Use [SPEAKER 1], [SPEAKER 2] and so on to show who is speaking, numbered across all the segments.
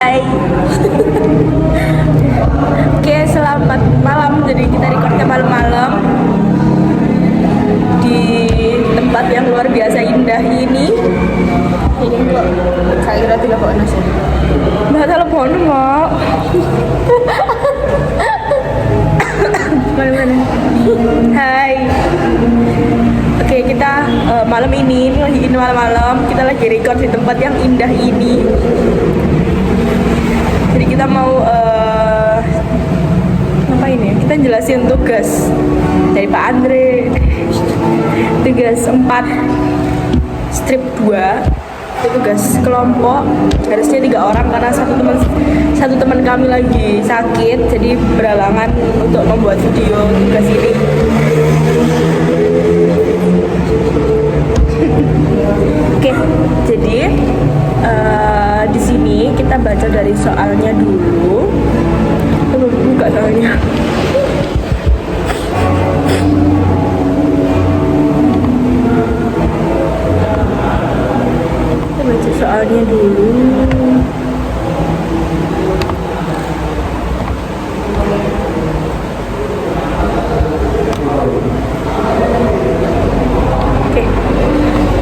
[SPEAKER 1] Hai. Oke, selamat malam. Jadi kita recordnya malam-malam di tempat yang luar biasa indah ini.
[SPEAKER 2] Ini kok saya kira tidak kok nasi.
[SPEAKER 1] Mbak telepon mau. Mana? Hai. Oke, kita malam ini lagi malam-malam kita lagi record di tempat yang indah ini. Jadi kita mau ngapain ya? Kita jelasin tugas dari Pak Andre. Tugas 4 strip 2 itu tugas kelompok, harusnya 3 orang karena satu teman kami lagi sakit, jadi berhalangan untuk membuat video tugas ini. Oke, jadi di sini kita baca dari soalnya dulu. Belum buka soalnya. Kita baca soalnya dulu.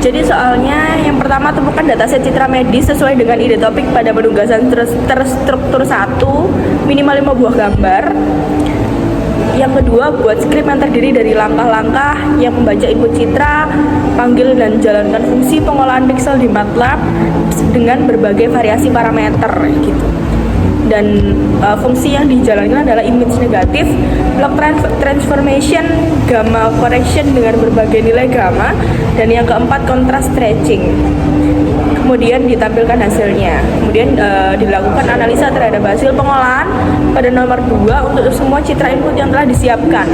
[SPEAKER 1] Jadi soalnya yang pertama, temukan dataset citra medis sesuai dengan ide topik pada penugasan terstruktur 1, minimal 5 buah gambar. Yang kedua, buat skrip yang terdiri dari langkah-langkah yang membaca input citra, panggil dan jalankan fungsi pengolahan pixel di MATLAB dengan berbagai variasi parameter gitu. Dan fungsi yang dijalankan adalah image negatif, block transformation, gamma correction dengan berbagai nilai gamma, dan yang keempat contrast stretching. Kemudian ditampilkan hasilnya. Kemudian dilakukan analisa terhadap hasil pengolahan pada nomor 2 untuk semua citra input yang telah disiapkan.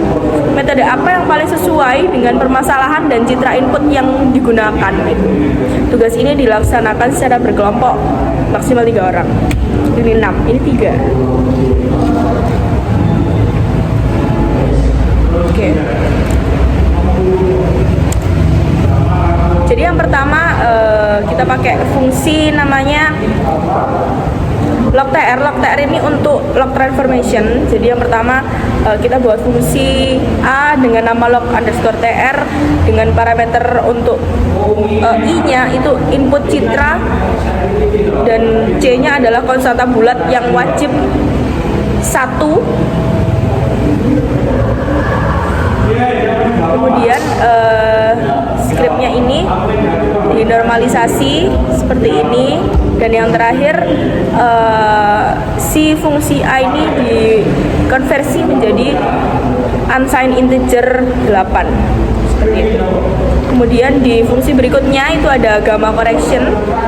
[SPEAKER 1] Metode apa yang paling sesuai dengan permasalahan dan citra input yang digunakan. Tugas ini dilaksanakan secara berkelompok maksimal 3 orang. Ini 6, ini 3. Oke. Jadi yang pertama kita pakai fungsi namanya log.tr. Log.tr ini untuk log transformation. Jadi yang pertama kita buat fungsi A dengan nama log_tr dengan parameter untuk I-nya itu input citra dan C-nya adalah konstanta bulat yang wajib 1. Kemudian skripnya ini dinormalisasi seperti ini, dan yang terakhir si fungsi A ini dikonversi menjadi unsigned integer 8 seperti itu. Kemudian di fungsi berikutnya itu ada gamma correction.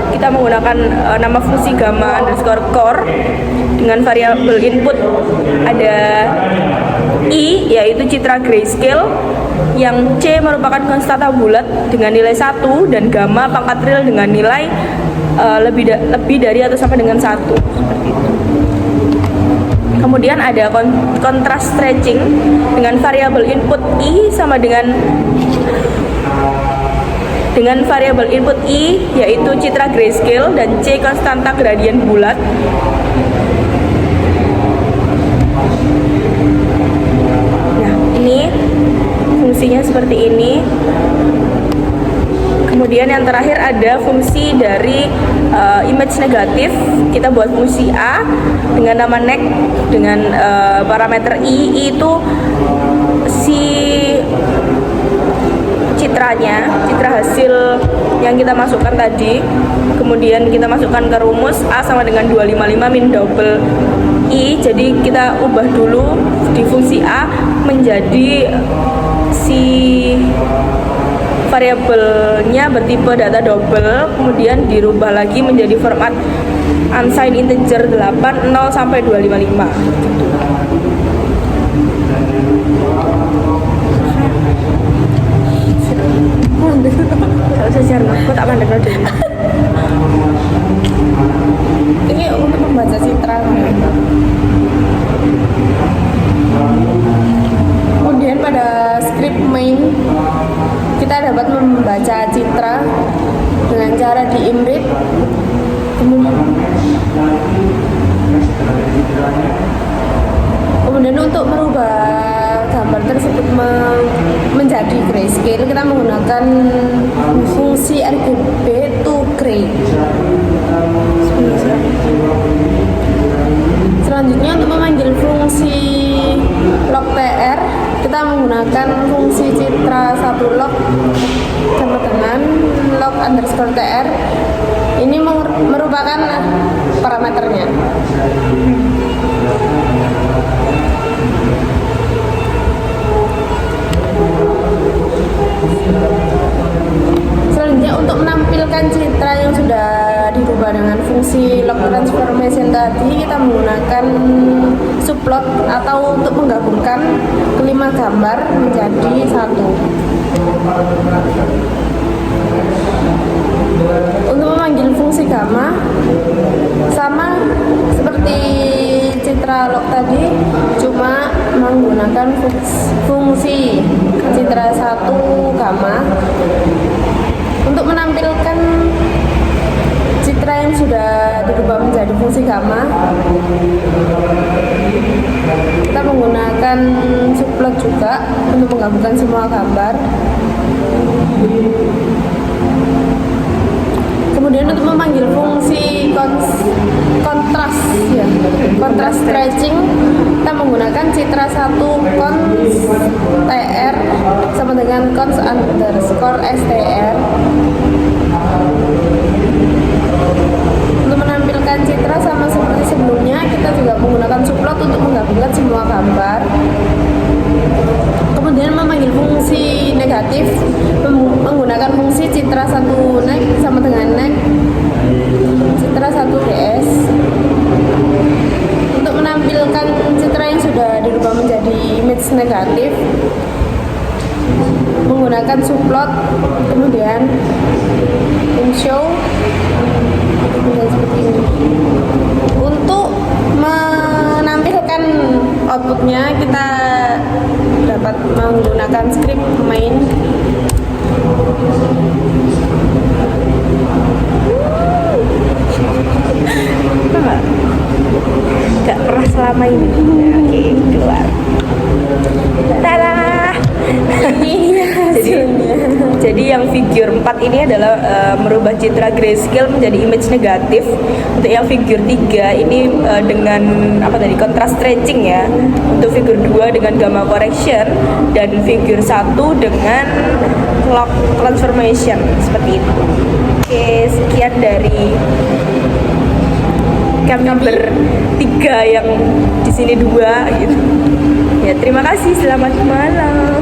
[SPEAKER 1] Kita menggunakan nama fungsi gamma underscore core dengan variabel input ada I, yaitu citra grayscale, yang C merupakan konstanta bulat dengan nilai 1, dan gamma pangkat real dengan nilai lebih dari atau sama dengan 1 seperti itu. Kemudian ada contrast stretching dengan variabel input I sama dengan variabel input I, yaitu citra grayscale, dan C konstanta gradien bulat. Nah, ini fungsinya seperti ini. Kemudian yang terakhir ada fungsi dari image negatif. Kita buat fungsi A dengan nama neg dengan parameter I itu si citranya, citra hasil yang kita masukkan tadi. Kemudian kita masukkan ke rumus A sama dengan 255 min double I. Jadi kita ubah dulu di fungsi A menjadi si variabelnya bertipe data double, kemudian dirubah lagi menjadi format unsigned integer 8, 0 sampai 255 gitu. Kalau saya share, aku tak pandang dulu.
[SPEAKER 2] Ini untuk membaca citra. Kemudian pada script main kita dapat membaca citra dengan cara di imrit. di grayscale kita menggunakan fungsi RGB to gray. Selanjutnya untuk memanggil fungsi lock TR kita menggunakan fungsi citra 1 lock sama dengan lock underscore TR. Ini merupakan parameternya. Selanjutnya untuk menampilkan citra yang sudah dirubah dengan fungsi lock transformation tadi, kita menggunakan subplot atau untuk menggabungkan kelima gambar menjadi satu. Untuk memanggil fungsi gamma sama seperti citra log tadi, cuma menggunakan fungsi citra 1 gamma. Untuk menampilkan citra yang sudah dirubah menjadi fungsi gamma, kita menggunakan subplot juga untuk menggabungkan semua gambar. Kemudian untuk memanggil fungsi kontras stretching, kita menggunakan citra 1 cons tr sama dengan cons underscore str. Untuk menampilkan citra sama seperti sebelumnya, kita juga menggunakan subplot untuk menggabungkan semua gambar. Kemudian memanggil fungsi negatif menggunakan fungsi citra 1 neg sama dengan neg citra 1 ds. Untuk menampilkan citra yang sudah dirubah menjadi image negatif menggunakan subplot, kemudian show seperti ini. Untuk menampilkan outputnya kita dapat menggunakan script main.
[SPEAKER 1] Gak pernah selama ini. Oke, keluar. Tada. Jadi yang figure 4 ini adalah merubah citra grayscale menjadi image negatif. Untuk yang figure 3 ini dengan contrast stretching ya. Untuk figure 2 dengan gamma correction dan figure 1 dengan lock transformation seperti itu. Oke, sekian dari kami bertiga yang di sini 2 gitu. Ya, terima kasih. Selamat malam.